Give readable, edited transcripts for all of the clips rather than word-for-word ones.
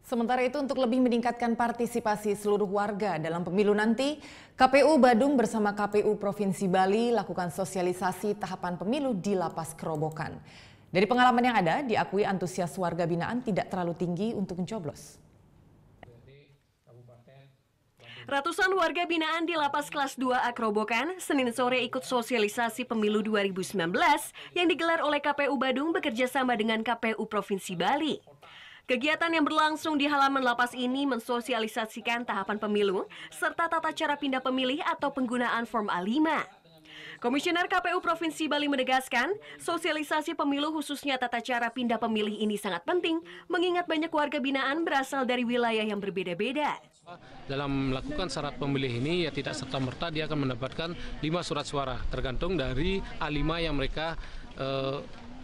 Sementara itu untuk lebih meningkatkan partisipasi seluruh warga dalam pemilu nanti, KPU Badung bersama KPU Provinsi Bali lakukan sosialisasi tahapan pemilu di Lapas Kerobokan. Dari pengalaman yang ada, diakui antusias warga binaan tidak terlalu tinggi untuk mencoblos. Ratusan warga binaan di Lapas Kelas 2A Kerobokan Senin sore ikut sosialisasi pemilu 2019 yang digelar oleh KPU Badung bekerjasama dengan KPU Provinsi Bali. Kegiatan yang berlangsung di halaman lapas ini mensosialisasikan tahapan pemilu serta tata cara pindah pemilih atau penggunaan Form A5. Komisioner KPU Provinsi Bali menegaskan, sosialisasi pemilu khususnya tata cara pindah pemilih ini sangat penting, mengingat banyak warga binaan berasal dari wilayah yang berbeda-beda. Dalam melakukan syarat pemilih ini, ya tidak serta-merta dia akan mendapatkan 5 surat suara, tergantung dari A5 yang mereka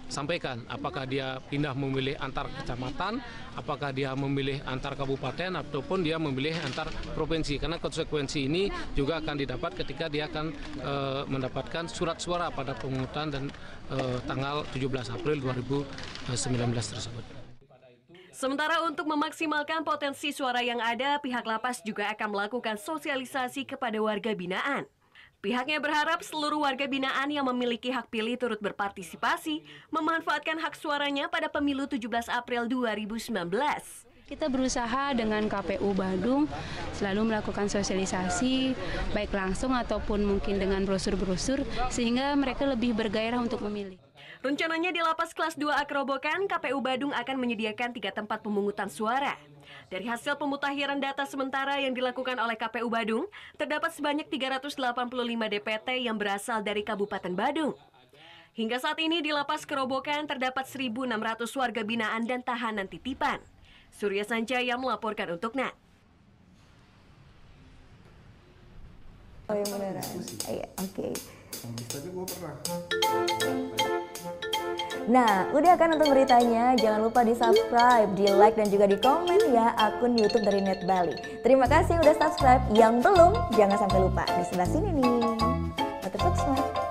sampaikan. Apakah dia pindah memilih antar kecamatan, apakah dia memilih antar kabupaten, ataupun dia memilih antar provinsi. Karena konsekuensi ini juga akan didapat ketika dia akan mendapatkan surat suara pada pemungutan dan tanggal 17 April 2019 tersebut. Sementara untuk memaksimalkan potensi suara yang ada, pihak lapas juga akan melakukan sosialisasi kepada warga binaan. Pihaknya berharap seluruh warga binaan yang memiliki hak pilih turut berpartisipasi, memanfaatkan hak suaranya pada pemilu 17 April 2019. Kita berusaha dengan KPU Badung selalu melakukan sosialisasi, baik langsung ataupun mungkin dengan brosur-brosur, sehingga mereka lebih bergairah untuk memilih. Rencananya di Lapas Kelas 2A Kerobokan, KPU Badung akan menyediakan 3 tempat pemungutan suara. Dari hasil pemutakhiran data sementara yang dilakukan oleh KPU Badung, terdapat sebanyak 385 DPT yang berasal dari Kabupaten Badung. Hingga saat ini di Lapas Kerobokan terdapat 1.600 warga binaan dan tahanan titipan. Surya Sanjaya melaporkan untuk NET. Oh yang beneran? Iya, oke. Tapi gue pernah. Nah, udah kan nonton beritanya? Jangan lupa di-subscribe, di-like, dan juga di-komen ya akun YouTube dari Net Bali. Terima kasih udah subscribe. Yang belum, jangan sampai lupa. Di sebelah sini nih. Subscribe.